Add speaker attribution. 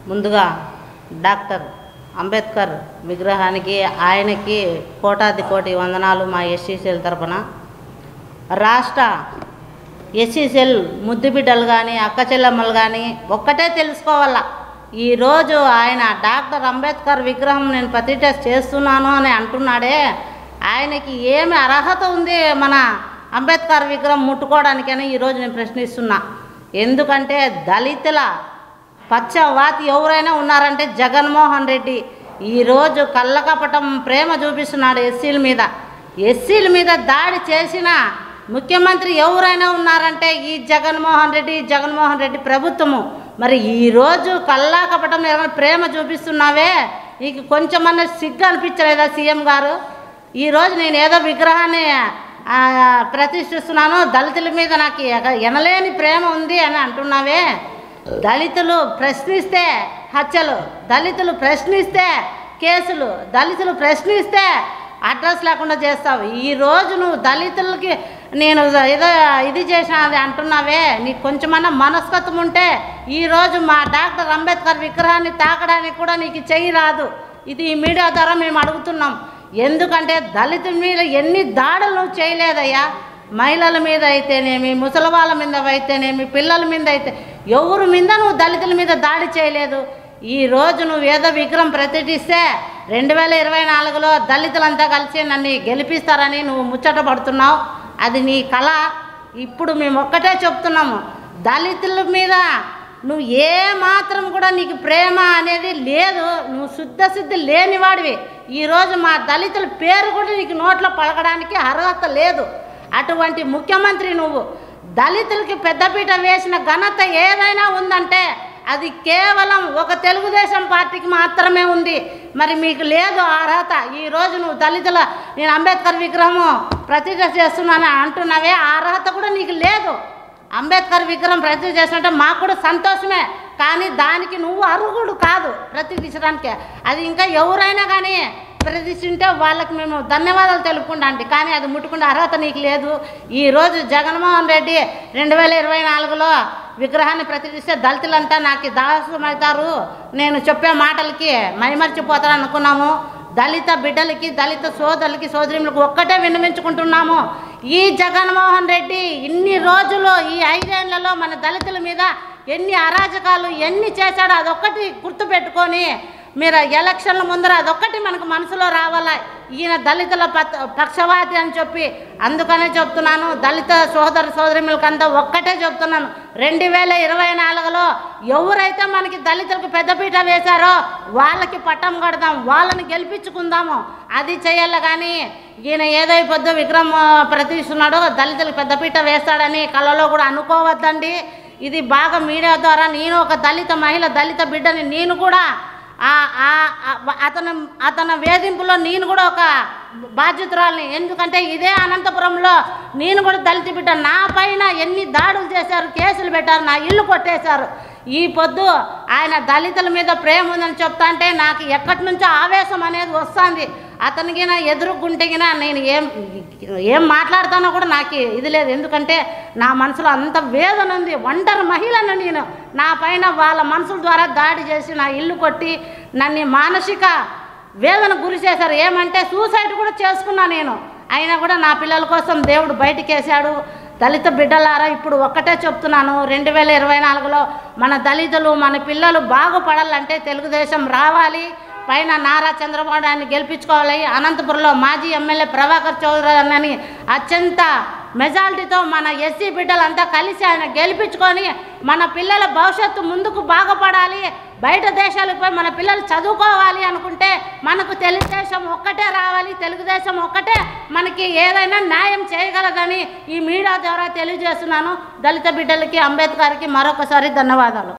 Speaker 1: ముందుగా డాక్టర్ అంబేద్కర్ విగ్రహానికి ఆయనకి కోటాది కోటి వందనాలు మా ఎస్సీసీఎల్ తరపున. రాష్ట్ర ఎస్సీసీఎల్ ముద్దుబిడ్డలు కానీ అక్క చెల్లెమ్మలు కానీ ఒక్కటే తెలుసుకోవాలా, ఈరోజు ఆయన డాక్టర్ అంబేద్కర్ విగ్రహం నేను ప్రతిష్ఠ చేస్తున్నాను అని అంటున్నాడే, ఆయనకి ఏమి అర్హత ఉంది మన అంబేద్కర్ విగ్రహం ముట్టుకోవడానికని ఈరోజు నేను ప్రశ్నిస్తున్నా. ఎందుకంటే దళితుల పచ్చవాతి ఎవరైనా ఉన్నారంటే జగన్మోహన్ రెడ్డి. ఈరోజు కళ్ళకపటం ప్రేమ చూపిస్తున్నాడు ఎస్సీల మీద దాడి చేసిన ముఖ్యమంత్రి ఎవరైనా ఉన్నారంటే ఈ జగన్మోహన్ రెడ్డి ప్రభుత్వము. మరి ఈరోజు కళ్ళకపటం ప్రేమ చూపిస్తున్నావే, నీకు కొంచెమన్నా సిగ్గు అనిపించలేదా సీఎం గారు? ఈరోజు నేను ఏదో విగ్రహాన్ని ప్రతిష్ఠిస్తున్నాను, దళితుల మీద నాకు ఎనలేని ప్రేమ ఉంది అని అంటున్నావే. దళితులు ప్రశ్నిస్తే హత్యలు, దళితులు ప్రశ్నిస్తే కేసులు, దళితులు ప్రశ్నిస్తే అడ్రస్ లేకుండా చేస్తావు. ఈరోజు నువ్వు దళితులకి నేను ఏదో ఇది చేసినది అంటున్నావే, నీకు కొంచెమన్నా మనస్తత్వం ఉంటే ఈరోజు మా డాక్టర్ అంబేద్కర్ విగ్రహాన్ని తాకడానికి కూడా నీకు చెయ్యి రాదు. ఇది ఈ మీడియా ద్వారా మేము అడుగుతున్నాం. ఎందుకంటే దళితుల మీద ఎన్ని దాడులు నువ్వు చేయలేదయ్యా. మహిళల మీద అయితేనేమి, ముసలి వాళ్ళ మీద అయితేనేమి, పిల్లల మీద అయితే ఎవరి మీద నువ్వు దళితుల మీద దాడి చేయలేదు. ఈరోజు నువ్వు ఏదో విగ్రహం ప్రతిష్ఠిస్తే 2024లో దళితులంతా కలిసి నన్ను గెలిపిస్తారని నువ్వు ముచ్చట పడుతున్నావు. అది నీ కళ. ఇప్పుడు మేము ఒక్కటే చెప్తున్నాము, దళితుల మీద నువ్వు ఏ మాత్రం కూడా నీకు ప్రేమ అనేది లేదు. నువ్వు శుద్ధశుద్ధి లేనివాడివి. ఈరోజు మా దళితుల పేరు కూడా నీకు నోట్లో పలకడానికి అర్హత లేదు. అటువంటి ముఖ్యమంత్రి నువ్వు. దళితులకి పెద్దపీట వేసిన ఘనత ఏదైనా ఉందంటే అది కేవలం ఒక తెలుగుదేశం పార్టీకి మాత్రమే ఉంది. మరి మీకు లేదు అర్హత. ఈరోజు నువ్వు నేను అంబేద్కర్ విగ్రహము ప్రతిష్ఠ చేస్తున్నాను అంటున్నావే, ఆ అర్హత కూడా నీకు లేదు. అంబేద్కర్ విగ్రహం ప్రతిష్ఠ చేసినట్టే మాకు కూడా సంతోషమే, కానీ దానికి నువ్వు అర్హుడు కాదు ప్రతిష్ఠించడానికి. అది ఇంకా ఎవరైనా కానీ ప్రతిష్ఠింటే వాళ్ళకి మేము ధన్యవాదాలు తెలుపుకుంటాం, కానీ అది ముట్టుకునే అర్హత నీకు లేదు. ఈరోజు జగన్మోహన్ రెడ్డి 2024లో విగ్రహాన్ని ప్రతిష్ఠిస్తే దళితులంతా నాకు దాసమవుతారు, నేను చెప్పే మాటలకి మైమర్చిపోతారు అనుకున్నాము. దళిత బిడ్డలకి, దళిత సోదరులకి, సోదరులకు ఒక్కటే విన్నవించుకుంటున్నాము. ఈ జగన్మోహన్ రెడ్డి ఇన్ని రోజులు ఈ 5 ఏళ్లలో మన దళితుల మీద ఎన్ని అరాజకాలు ఎన్ని చేశాడో అదొక్కటి గుర్తుపెట్టుకొని మీరు ఎలక్షన్ల ముందర అదొక్కటి మనకు మనసులో రావాలా. ఈయన దళితుల పక్షవాతి అని చెప్పి అందుకనే చెప్తున్నాను. దళిత సోదరులకంతా ఒక్కటే చెప్తున్నాను, 2024లో ఎవరైతే మనకి దళితులకు పెద్దపీట వేశారో వాళ్ళకి పట్టం కడదాం, వాళ్ళని గెలిపించుకుందాము. అది చేయాలి. కానీ ఈయన ఏదో పొద్దు విగ్రహం ప్రతిష్ఠిస్తున్నాడో దళితులకు పెద్దపీట వేస్తాడని కళ్ళలో కూడా అనుకోవద్దండి. ఇది బాగా మీడియా ద్వారా నేను ఒక దళిత మహిళ, దళిత బిడ్డని, నేను కూడా అతని వేధింపులో నేను కూడా ఒక బాధ్యతురాలని. ఎందుకంటే ఇదే అనంతపురంలో నేను కూడా దళిత బిడ్డ. నా పైన ఎన్ని దాడులు చేశారు, కేసులు పెట్టారు, నా ఇల్లు కొట్టేశారు. ఈ పొద్దు ఆయన దళితుల మీద ప్రేమ ఉందని చెప్తా అంటే నాకు ఎక్కడి నుంచో ఆవేశం అనేది వస్తుంది. అతనికి ఎదురుగుంటేగినా నేను ఏం మాట్లాడతానో కూడా నాకు ఇది లేదు. ఎందుకంటే నా మనసులో అంత వేదన ఉంది. ఒంటరి మహిళను నేను. నా పైన వాళ్ళ మనుషుల ద్వారా దాడి చేసి నా ఇల్లు కొట్టి నన్ను మానసిక వేదన గురి చేశారు. ఏమంటే సూసైడ్ కూడా చేసుకున్నా నేను. అయినా కూడా నా పిల్లల కోసం దేవుడు బయటకేశాడు. దళిత బిడ్డలారా, ఇప్పుడు ఒక్కటే చెప్తున్నాను, 2024లో మన దళితులు, మన పిల్లలు బాగుపడాలంటే తెలుగుదేశం రావాలి. పైన నారా చంద్రబాబు నాయుడిని గెలిపించుకోవాలి. అనంతపురంలో మాజీ ఎమ్మెల్యే ప్రభాకర్ చౌదరి అని అత్యంత మెజారిటీతో మన ఎస్సీ బిడ్డలంతా కలిసి ఆయన గెలిపించుకొని మన పిల్లల భవిష్యత్తు ముందుకు బాగుపడాలి. బయట దేశాలకు పోయి మన పిల్లలు చదువుకోవాలి అనుకుంటే మనకు తెలుగుదేశం ఒక్కటే రావాలి. తెలుగుదేశం ఒక్కటే మనకి ఏదైనా న్యాయం చేయగలదని ఈ మీడియా ద్వారా తెలియజేస్తున్నాను. దళిత బిడ్డలకి, అంబేద్కర్కి మరొకసారి ధన్యవాదాలు.